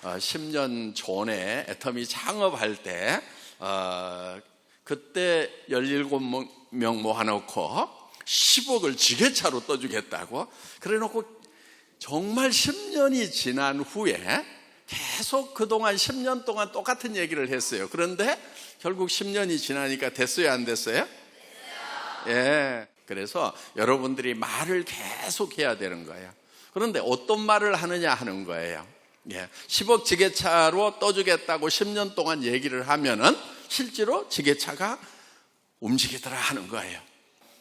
10년 전에 애터미 창업할 때 그때 17명 모아놓고 10억을 지게차로 떠주겠다고 그래놓고 정말 10년이 지난 후에 계속 그동안 10년 동안 똑같은 얘기를 했어요. 그런데 결국 10년이 지나니까 됐어요, 안 됐어요? 예. 그래서 여러분들이 말을 계속 해야 되는 거예요. 그런데 어떤 말을 하느냐 하는 거예요. 예. 10억 지게차로 떠주겠다고 10년 동안 얘기를 하면은 실제로 지게차가 움직이더라 하는 거예요.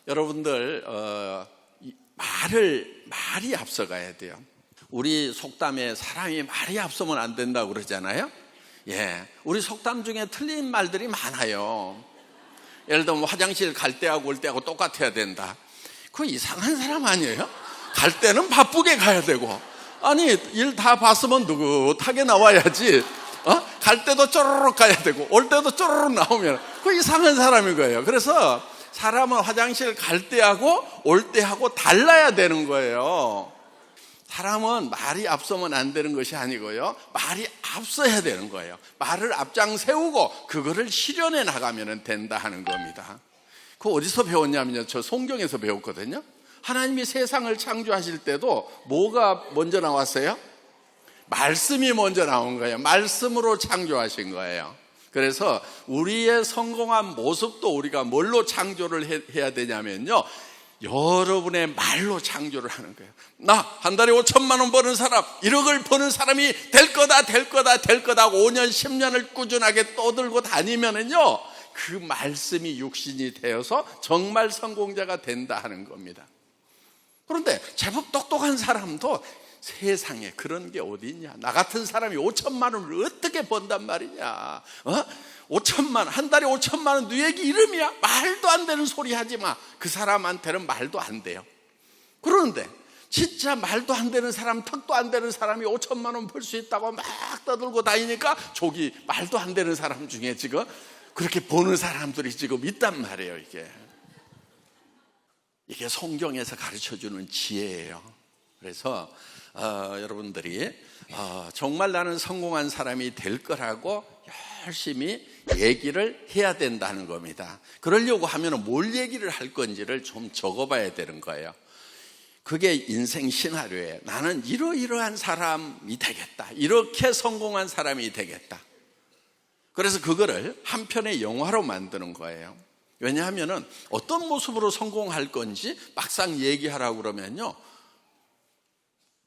여러분들 말이 앞서가야 돼요. 우리 속담에 사람이 말이 앞서면 안 된다고 그러잖아요. 예, 우리 속담 중에 틀린 말들이 많아요. 예를 들면 화장실 갈 때하고 올 때하고 똑같아야 된다. 그거 이상한 사람 아니에요? 갈 때는 바쁘게 가야 되고, 아니 일 다 봤으면 느긋하게 나와야지. 갈 때도 쪼르륵 가야 되고 올 때도 쪼르륵 나오면 그거 이상한 사람인 거예요. 그래서 사람은 화장실 갈 때하고 올 때하고 달라야 되는 거예요. 사람은 말이 앞서면 안 되는 것이 아니고요, 말이 앞서야 되는 거예요. 말을 앞장 세우고 그거를 실현해 나가면 된다 하는 겁니다. 그거 어디서 배웠냐면요, 저 성경에서 배웠거든요. 하나님이 세상을 창조하실 때도 뭐가 먼저 나왔어요? 말씀이 먼저 나온 거예요. 말씀으로 창조하신 거예요. 그래서 우리의 성공한 모습도 우리가 뭘로 창조를 해야 되냐면요, 여러분의 말로 창조를 하는 거예요. 나 한 달에 5천만 원 버는 사람, 1억을 버는 사람이 될 거다 하고 5년 10년을 꾸준하게 떠들고 다니면은요, 그 말씀이 육신이 되어서 정말 성공자가 된다 하는 겁니다. 그런데 제법 똑똑한 사람도 세상에 그런 게 어디 있냐. 나 같은 사람이 5천만 원을 어떻게 번단 말이냐. 5천만, 한 달에 5천만 원 네 얘기 이름이야? 말도 안 되는 소리 하지 마. 그 사람한테는 말도 안 돼요. 그러는데 진짜 말도 안 되는 사람, 턱도 안 되는 사람이 5천만 원 벌 수 있다고 막 떠들고 다니니까 저기 말도 안 되는 사람 중에 지금 그렇게 버는 사람들이 지금 있단 말이에요. 이게 성경에서 가르쳐주는 지혜예요. 그래서 여러분들이 정말 나는 성공한 사람이 될 거라고 열심히 얘기를 해야 된다는 겁니다. 그러려고 하면 뭘 얘기를 할 건지를 좀 적어봐야 되는 거예요. 그게 인생 시나리오예요. 나는 이러이러한 사람이 되겠다, 이렇게 성공한 사람이 되겠다. 그래서 그거를 한 편의 영화로 만드는 거예요. 왜냐하면 어떤 모습으로 성공할 건지 막상 얘기하라고 그러면요,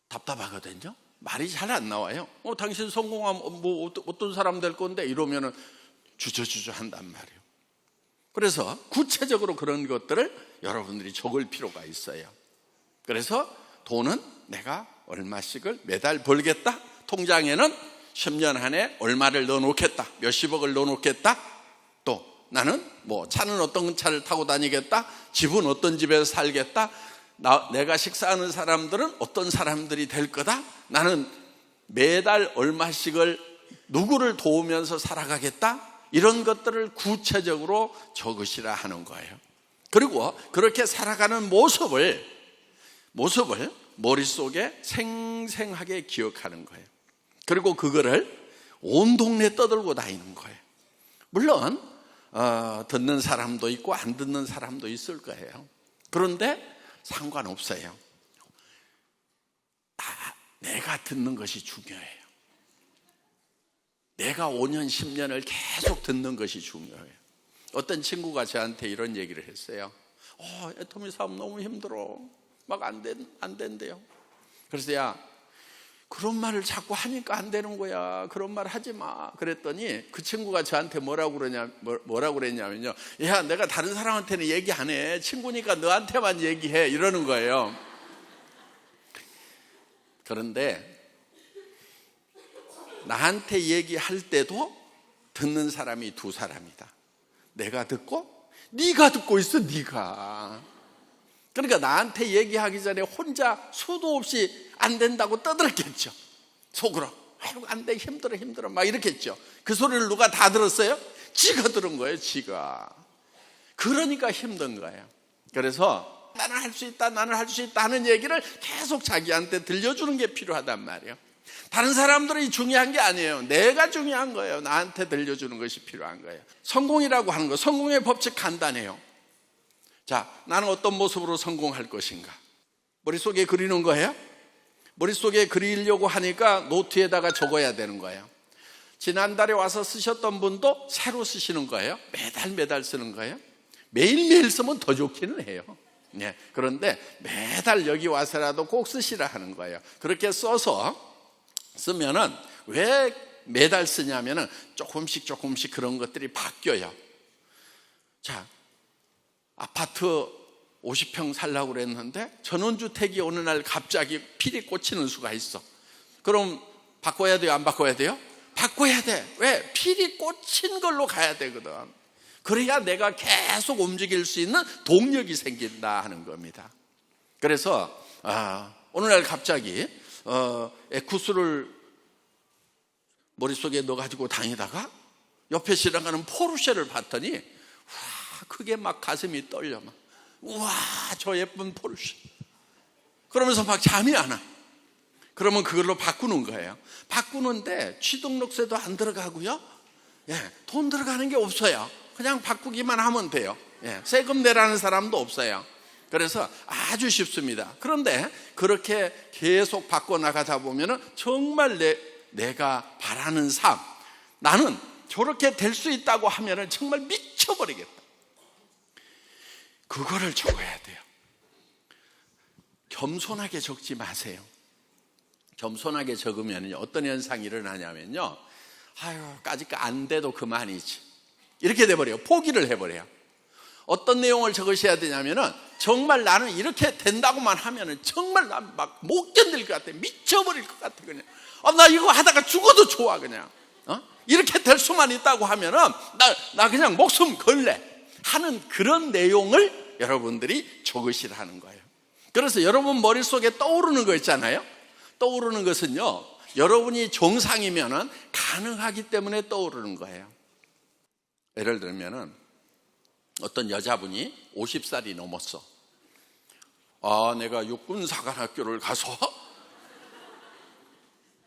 답답하거든요. 말이 잘 안 나와요. 당신 성공하면 뭐 어떤 사람 될 건데 이러면은 주저주저 한단 말이에요. 그래서 구체적으로 그런 것들을 여러분들이 적을 필요가 있어요. 그래서 돈은 내가 얼마씩을 매달 벌겠다. 통장에는 10년 안에 얼마를 넣어놓겠다. 몇십억을 넣어놓겠다. 또 나는 뭐 차는 어떤 차를 타고 다니겠다. 집은 어떤 집에서 살겠다. 내가 식사하는 사람들은 어떤 사람들이 될 거다. 나는 매달 얼마씩을 누구를 도우면서 살아가겠다. 이런 것들을 구체적으로 적으시라 하는 거예요. 그리고 그렇게 살아가는 모습을 머릿속에 생생하게 기억하는 거예요. 그리고 그거를 온 동네 떠들고 다니는 거예요. 물론 듣는 사람도 있고 안 듣는 사람도 있을 거예요. 그런데 상관없어요. 내가 듣는 것이 중요해요. 내가 5년 10년을 계속 듣는 것이 중요해요. 어떤 친구가 저한테 이런 얘기를 했어요. 애터미 사업 너무 힘들어. 막 안 된대요. 그래서 야, 그런 말을 자꾸 하니까 안 되는 거야. 그런 말 하지 마. 그랬더니 그 친구가 저한테 뭐라고 그랬냐면요, 야, 내가 다른 사람한테는 얘기 안 해. 친구니까 너한테만 얘기해. 이러는 거예요. 그런데 나한테 얘기할 때도 듣는 사람이 두 사람이다. 내가 듣고 네가 듣고 있어. 네가. 그러니까 나한테 얘기하기 전에 혼자 수도 없이 안 된다고 떠들었겠죠. 속으로 아이고 안 돼, 힘들어 막 이렇겠죠. 그 소리를 누가 다 들었어요? 지가 들은 거예요. 지가. 그러니까 힘든 거예요. 그래서 나는 할 수 있다 하는 얘기를 계속 자기한테 들려주는 게 필요하단 말이에요. 다른 사람들이 중요한 게 아니에요. 내가 중요한 거예요. 나한테 들려주는 것이 필요한 거예요. 성공이라고 하는 거, 성공의 법칙 간단해요. 자, 나는 어떤 모습으로 성공할 것인가? 머릿속에 그리는 거예요? 머릿속에 그리려고 하니까 노트에다가 적어야 되는 거예요. 지난달에 와서 쓰셨던 분도 새로 쓰시는 거예요. 매달 쓰는 거예요. 매일매일 쓰면 더 좋기는 해요. 네, 그런데 매달 여기 와서라도 꼭 쓰시라 하는 거예요. 그렇게 써서 쓰면은 왜 매달 쓰냐면은 조금씩 그런 것들이 바뀌어요. 자, 아파트 50평 살라고 그랬는데 전원주택이 어느 날 갑자기 필이 꽂히는 수가 있어. 그럼 바꿔야 돼요? 안 바꿔야 돼요? 바꿔야 돼. 왜? 필이 꽂힌 걸로 가야 되거든. 그래야 내가 계속 움직일 수 있는 동력이 생긴다 하는 겁니다. 그래서 어느 날 갑자기 에쿠스를 머릿속에 넣어가지고 다니다가 옆에 지나가는 포르쉐를 봤더니 와, 그게 막 가슴이 떨려. 막. 우와, 저 예쁜 포르쉐. 그러면서 막 잠이 안 와. 그러면 그걸로 바꾸는 거예요. 바꾸는데 취등록세도 안 들어가고요. 돈 들어가는 게 없어요. 그냥 바꾸기만 하면 돼요. 세금 내라는 사람도 없어요. 그래서 아주 쉽습니다. 그런데 그렇게 계속 바꿔나가다 보면 정말 내가 바라는 삶, 나는 저렇게 될 수 있다고 하면 정말 미쳐버리겠다. 그거를 적어야 돼요. 겸손하게 적지 마세요. 겸손하게 적으면 어떤 현상이 일어나냐면요, 까짓 거 안 돼도 그만이지, 이렇게 돼버려요. 포기를 해버려요. 어떤 내용을 적으셔야 되냐면은 정말 나는 이렇게 된다고만 하면은 정말 난 막 못 견딜 것 같아. 미쳐버릴 것 같아. 그냥 나 이거 하다가 죽어도 좋아. 그냥 이렇게 될 수만 있다고 하면은 나 그냥 목숨 걸래 하는 그런 내용을 여러분들이 적으시라는 거예요. 그래서 여러분 머릿속에 떠오르는 거 있잖아요. 떠오르는 것은요, 여러분이 정상이면은 가능하기 때문에 떠오르는 거예요. 예를 들면은 어떤 여자분이 50살이 넘었어. 내가 육군사관학교를 가서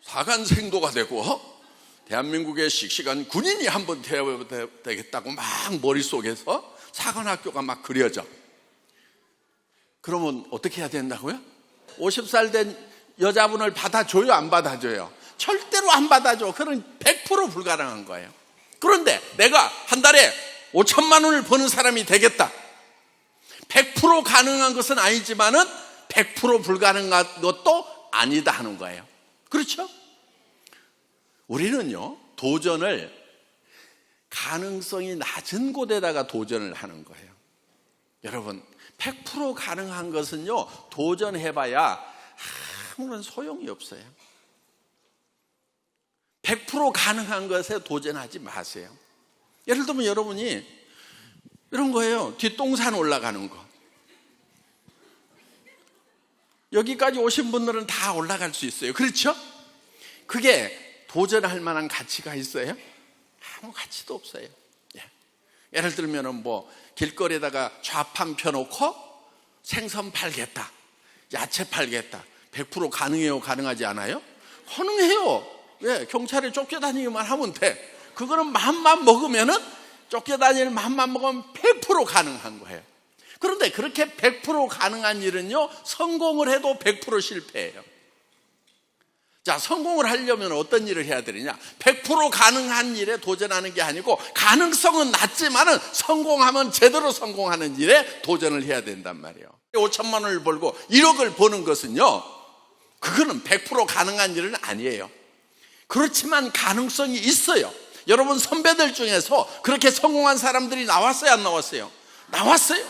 사관생도가 되고 대한민국의 씩씩한 군인이 한번 되어야 되겠다고 막 머릿속에서 사관학교가 막 그려져. 그러면 어떻게 해야 된다고요? 50살 된 여자분을 받아줘요? 안 받아줘요? 절대로 안 받아줘. 그건 100% 불가능한 거예요. 그런데 내가 한 달에 5천만 원을 버는 사람이 되겠다. 100% 가능한 것은 아니지만은 100% 불가능한 것도 아니다 하는 거예요. 그렇죠? 우리는요, 도전을 가능성이 낮은 곳에다가 도전을 하는 거예요. 여러분, 100% 가능한 것은요, 도전해봐야 아무런 소용이 없어요. 100% 가능한 것에 도전하지 마세요. 예를 들면 여러분이 이런 거예요. 뒷동산 올라가는 거. 여기까지 오신 분들은 다 올라갈 수 있어요. 그렇죠? 그게 도전할 만한 가치가 있어요? 아무 가치도 없어요. 예를 들면 뭐 길거리에다가 좌판 펴놓고 생선 팔겠다, 야채 팔겠다. 100% 가능해요? 가능하지 않아요? 가능해요. 왜? 경찰에 쫓겨다니기만 하면 돼. 그거는 마음만 먹으면은, 쫓겨다니는 마음만 먹으면 100% 가능한 거예요. 그런데 그렇게 100% 가능한 일은요, 성공을 해도 100% 실패해요. 자, 성공을 하려면 어떤 일을 해야 되느냐? 100% 가능한 일에 도전하는 게 아니고, 가능성은 낮지만은 성공하면 제대로 성공하는 일에 도전을 해야 된단 말이에요. 5천만 원을 벌고 1억을 버는 것은요, 그거는 100% 가능한 일은 아니에요. 그렇지만 가능성이 있어요. 여러분 선배들 중에서 그렇게 성공한 사람들이 나왔어요? 안 나왔어요? 나왔어요.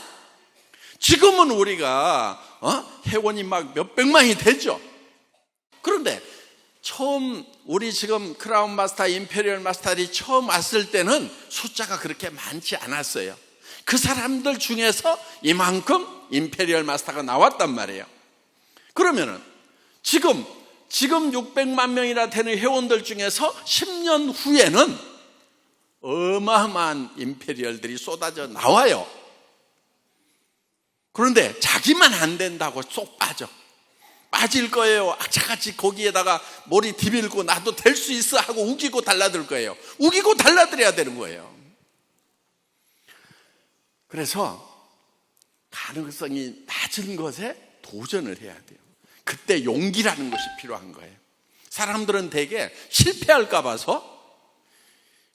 지금은 우리가 회원이 막 몇백만이 되죠. 그런데 처음 우리 지금 크라운 마스터, 임페리얼 마스터들이 처음 왔을 때는 숫자가 그렇게 많지 않았어요. 그 사람들 중에서 이만큼 임페리얼 마스터가 나왔단 말이에요. 그러면은 지금 600만 명이나 되는 회원들 중에서 10년 후에는 어마어마한 임페리얼들이 쏟아져 나와요. 그런데 자기만 안 된다고 쏙 빠져. 빠질 거예요. 악착같이 거기에다가 머리 디밀고 나도 될 수 있어 하고 우기고 달라들 거예요. 우기고 달라들어야 되는 거예요. 그래서 가능성이 낮은 것에 도전을 해야 돼요. 그때 용기라는 것이 필요한 거예요. 사람들은 대개 실패할까 봐서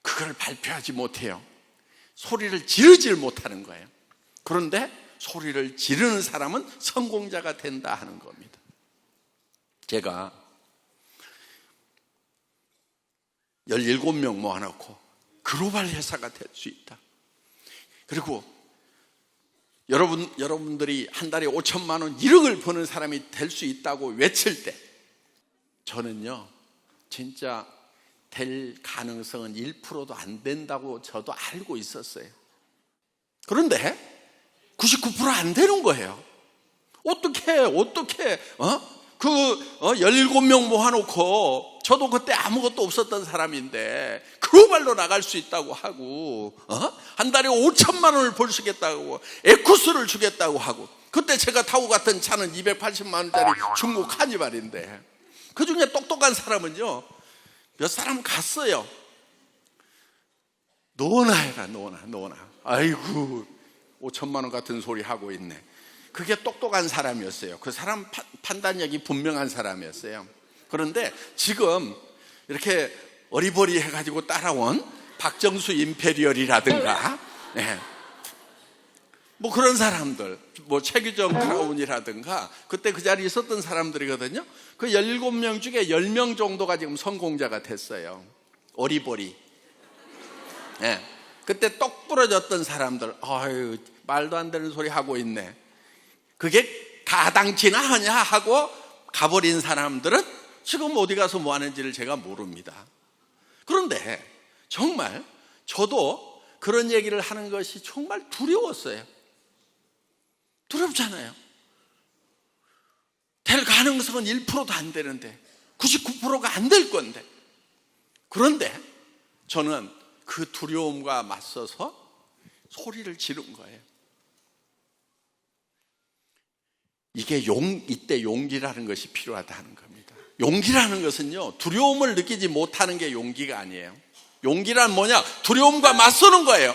그걸 발표하지 못해요. 소리를 지르질 못하는 거예요. 그런데 소리를 지르는 사람은 성공자가 된다 하는 겁니다. 제가 17명 모아놓고 글로벌 회사가 될 수 있다. 그리고 여러분들이 한 달에 5천만 원, 1억을 버는 사람이 될 수 있다고 외칠 때 저는요, 진짜 될 가능성은 1%도 안 된다고 저도 알고 있었어요. 그런데 99% 안 되는 거예요. 어떻게 17명 모아놓고 저도 그때 아무것도 없었던 사람인데 글로벌로 나갈 수 있다고 하고 한 달에 5천만 원을 벌 수 있겠다고 에쿠스를 주겠다고 하고, 그때 제가 타고 갔던 차는 280만 원짜리 중국 카니발인데 그 중에 똑똑한 사람은요 몇 사람 갔어요. 너나 해라, 너나. 아이고 5천만 원 같은 소리 하고 있네. 그게 똑똑한 사람이었어요. 그 사람 판단력이 분명한 사람이었어요. 그런데 지금 이렇게 어리버리 해가지고 따라온 박정수 임페리얼이라든가 뭐 그런 사람들, 뭐 최규정 크라운이라든가 그때 그 자리에 있었던 사람들이거든요. 그 17명 중에 10명 정도가 지금 성공자가 됐어요. 어리버리. 그때 똑 부러졌던 사람들, 아유 말도 안 되는 소리 하고 있네. 그게 가당치나 하냐 하고 가버린 사람들은 지금 어디 가서 뭐 하는지를 제가 모릅니다. 그런데 정말 저도 그런 얘기를 하는 것이 정말 두려웠어요. 두렵잖아요. 될 가능성은 1%도 안 되는데 99%가 안 될 건데, 그런데 저는 그 두려움과 맞서서 소리를 지른 거예요. 이때 용기라는 것이 필요하다는 겁니다. 용기라는 것은요, 두려움을 느끼지 못하는 게 용기가 아니에요. 용기란 뭐냐? 두려움과 맞서는 거예요.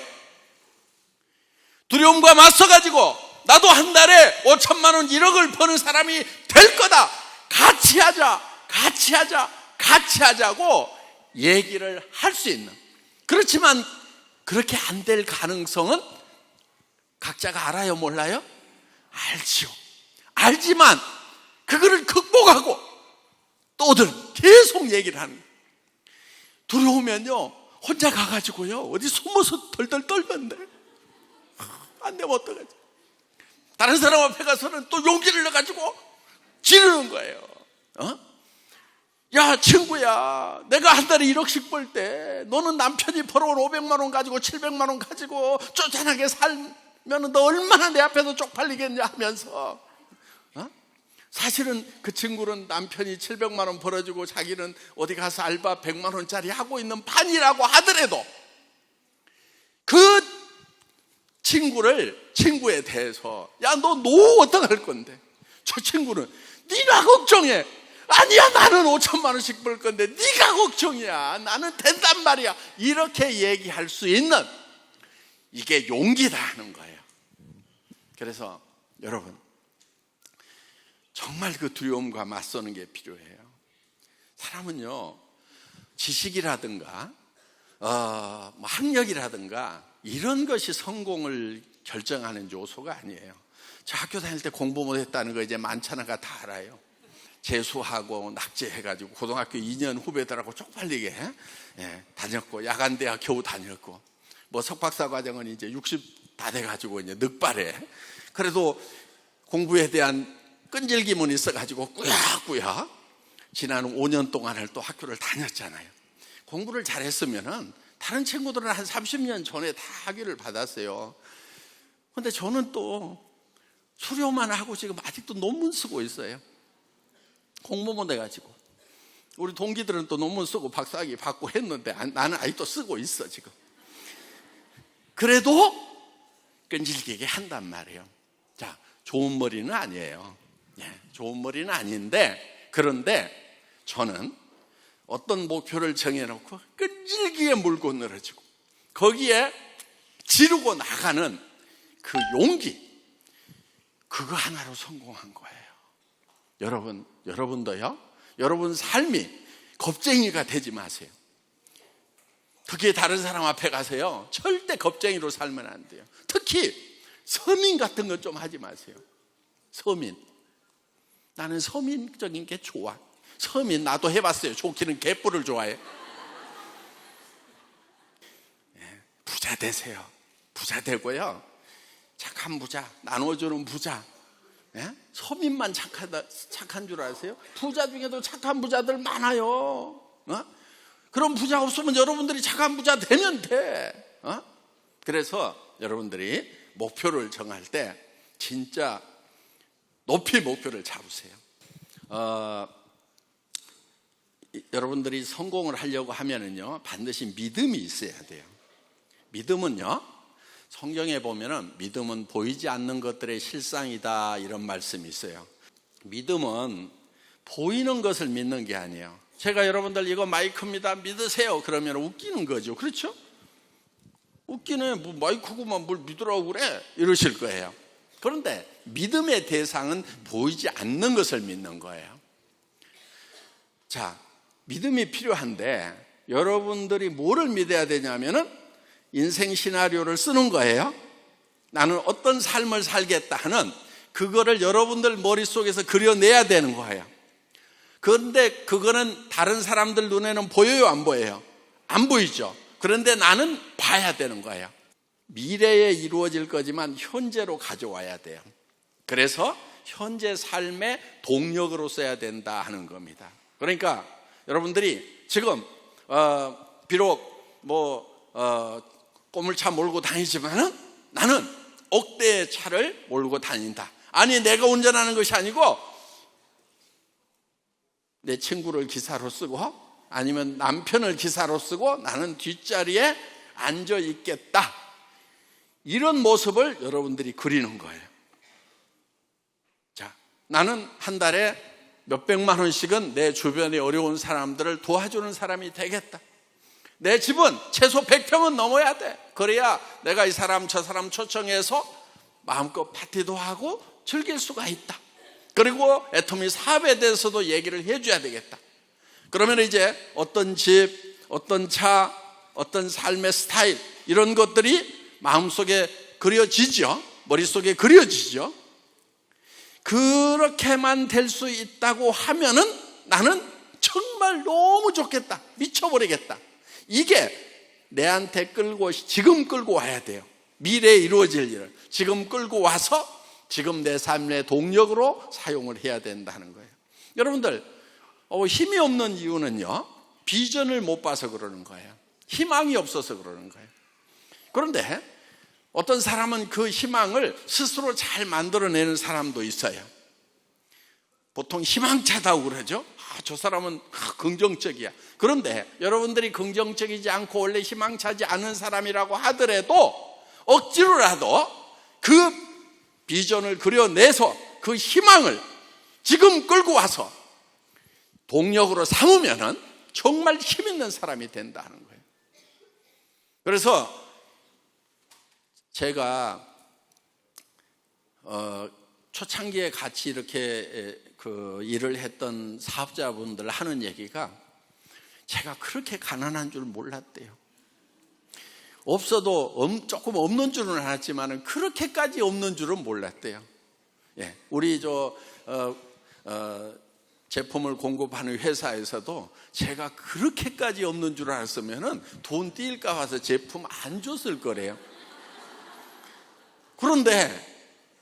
두려움과 맞서가지고 나도 한 달에 5천만 원, 1억을 버는 사람이 될 거다. 같이 하자고 얘기를 할 수 있는. 그렇지만 그렇게 안 될 가능성은 각자가 알아요, 몰라요? 알지요. 알지만 그거를 극복하고 또들 계속 얘기를 하는 거예요. 두려우면요 혼자 가가지고요 어디 숨어서 덜덜 떨면 돼. 안 되면 어떡하지? 다른 사람 앞에 가서는 또 용기를 내가지고 지르는 거예요. 야 친구야, 내가 한 달에 1억씩 벌 때 너는 남편이 벌어온 500만 원 가지고 700만 원 가지고 쪼잔하게 살면 너 얼마나 내 앞에서 쪽팔리겠냐 하면서, 사실은 그 친구는 남편이 700만 원 벌어주고 자기는 어디 가서 알바 100만 원짜리 하고 있는 판이라고 하더라도 그 친구에 대해서 야 너 노후 어떡할 건데, 저 친구는 네가 걱정해. 아니야 나는 5천만 원씩 벌 건데 네가 걱정이야. 나는 된단 말이야. 이렇게 얘기할 수 있는, 이게 용기다 하는 거예요. 그래서 여러분 정말 그 두려움과 맞서는 게 필요해요. 사람은요 지식이라든가 학력이라든가 이런 것이 성공을 결정하는 요소가 아니에요. 저 학교 다닐 때 공부 못했다는 거 이제 많잖아가 다 알아요. 재수하고 낙제해가지고 고등학교 2년 후배들하고 쪽팔리게 다녔고, 야간대학 겨우 다녔고, 뭐 석박사 과정은 이제 60 다 돼가지고 이제 늑발해. 그래도 공부에 대한 끈질김은 있어가지고 꾸역꾸역 지난 5년 동안을 또 학교를 다녔잖아요. 공부를 잘했으면은 다른 친구들은 한 30년 전에 다 학위를 받았어요. 근데 저는 또 수료만 하고 지금 아직도 논문 쓰고 있어요. 공무원 돼가지고. 우리 동기들은 또 논문 쓰고 박사학위 받고 했는데 나는 아직도 쓰고 있어 지금. 그래도 끈질기게 한단 말이에요. 자, 좋은 머리는 아니에요. 좋은 머리는 아닌데, 그런데 저는 어떤 목표를 정해놓고 끈질기게 물고 늘어지고 거기에 지르고 나가는 그 용기, 그거 하나로 성공한 거예요. 여러분도요, 여러분 삶이 겁쟁이가 되지 마세요. 특히 다른 사람 앞에 가서요, 절대 겁쟁이로 살면 안 돼요. 특히 서민 같은 것 좀 하지 마세요. 서민, 나는 서민적인 게 좋아. 서민 나도 해봤어요. 좋기는 개뿔을 좋아해. 부자 되세요. 부자 되고요, 착한 부자, 나눠주는 부자. 서민만 착한 줄 아세요? 부자 중에도 착한 부자들 많아요. 그런 부자 없으면 여러분들이 착한 부자 되면 돼. 그래서 여러분들이 목표를 정할 때 진짜 높이 목표를 잡으세요. 여러분들이 성공을 하려고 하면은요, 반드시 믿음이 있어야 돼요. 믿음은요, 성경에 보면은 믿음은 보이지 않는 것들의 실상이다, 이런 말씀이 있어요. 믿음은 보이는 것을 믿는 게 아니에요. 제가 여러분들 이거 마이크입니다, 믿으세요, 그러면 웃기는 거죠. 그렇죠? 웃기네, 뭐 마이크고만 뭘 믿으라고 그래, 이러실 거예요. 그런데 믿음의 대상은 보이지 않는 것을 믿는 거예요. 자, 믿음이 필요한데 여러분들이 뭐를 믿어야 되냐면은 인생 시나리오를 쓰는 거예요. 나는 어떤 삶을 살겠다 하는 그거를 여러분들 머릿속에서 그려내야 되는 거예요. 그런데 그거는 다른 사람들 눈에는 보여요, 안 보여요? 안 보이죠. 그런데 나는 봐야 되는 거예요. 미래에 이루어질 거지만 현재로 가져와야 돼요. 그래서 현재 삶의 동력으로 써야 된다 하는 겁니다. 그러니까 여러분들이 지금 비록 꼬물차 몰고 다니지만은 나는 억대의 차를 몰고 다닌다. 아니, 내가 운전하는 것이 아니고 내 친구를 기사로 쓰고 아니면 남편을 기사로 쓰고 나는 뒷자리에 앉아 있겠다. 이런 모습을 여러분들이 그리는 거예요. 자, 나는 한 달에 몇백만 원씩은 내 주변에 어려운 사람들을 도와주는 사람이 되겠다. 내 집은 최소 100평은 넘어야 돼. 그래야 내가 이 사람 저 사람 초청해서 마음껏 파티도 하고 즐길 수가 있다. 그리고 애터미 사업에 대해서도 얘기를 해줘야 되겠다. 그러면 이제 어떤 집, 어떤 차, 어떤 삶의 스타일, 이런 것들이 마음속에 그려지죠. 머릿속에 그려지죠. 그렇게만 될 수 있다고 하면은 나는 정말 너무 좋겠다, 미쳐버리겠다. 이게 내한테 지금 끌고 와야 돼요. 미래에 이루어질 일을 지금 끌고 와서 지금 내 삶의 동력으로 사용을 해야 된다는 거예요. 여러분들, 힘이 없는 이유는요, 비전을 못 봐서 그러는 거예요. 희망이 없어서 그러는 거예요. 그런데 어떤 사람은 그 희망을 스스로 잘 만들어내는 사람도 있어요. 보통 희망차다고 그러죠. 저 사람은 긍정적이야. 그런데 여러분들이 긍정적이지 않고 원래 희망차지 않은 사람이라고 하더라도 억지로라도 그 비전을 그려내서 그 희망을 지금 끌고 와서 동력으로 삼으면은 정말 힘 있는 사람이 된다는 거예요. 그래서 제가 초창기에 같이 이렇게 일을 했던 사업자분들 하는 얘기가, 제가 그렇게 가난한 줄 몰랐대요. 없어도 조금 없는 줄은 알았지만 그렇게까지 없는 줄은 몰랐대요. 우리 제품을 공급하는 회사에서도 제가 그렇게까지 없는 줄 알았으면 돈 뛸까 봐서 제품 안 줬을 거래요. 그런데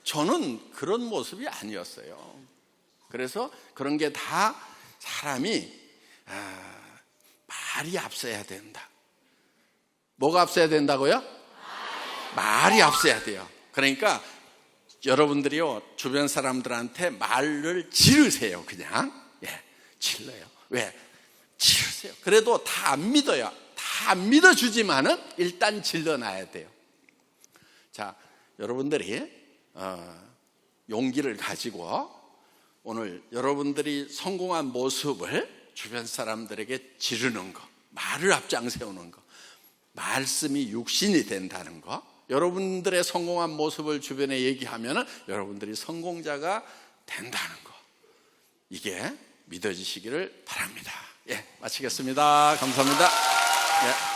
저는 그런 모습이 아니었어요. 그래서 그런 게 다 사람이 말이 앞서야 된다. 뭐가 앞서야 된다고요? 말이 앞서야 돼요. 그러니까 여러분들이요, 주변 사람들한테 말을 지르세요. 그냥 질러요. 왜? 지르세요. 그래도 다 안 믿어요. 다 안 믿어주지만은 일단 질러놔야 돼요. 자, 여러분들이 용기를 가지고 오늘 여러분들이 성공한 모습을 주변 사람들에게 지르는 거, 말을 앞장세우는 거, 말씀이 육신이 된다는 거, 여러분들의 성공한 모습을 주변에 얘기하면 여러분들이 성공자가 된다는 거, 이게 믿어지시기를 바랍니다. 예, 마치겠습니다. 감사합니다. 예.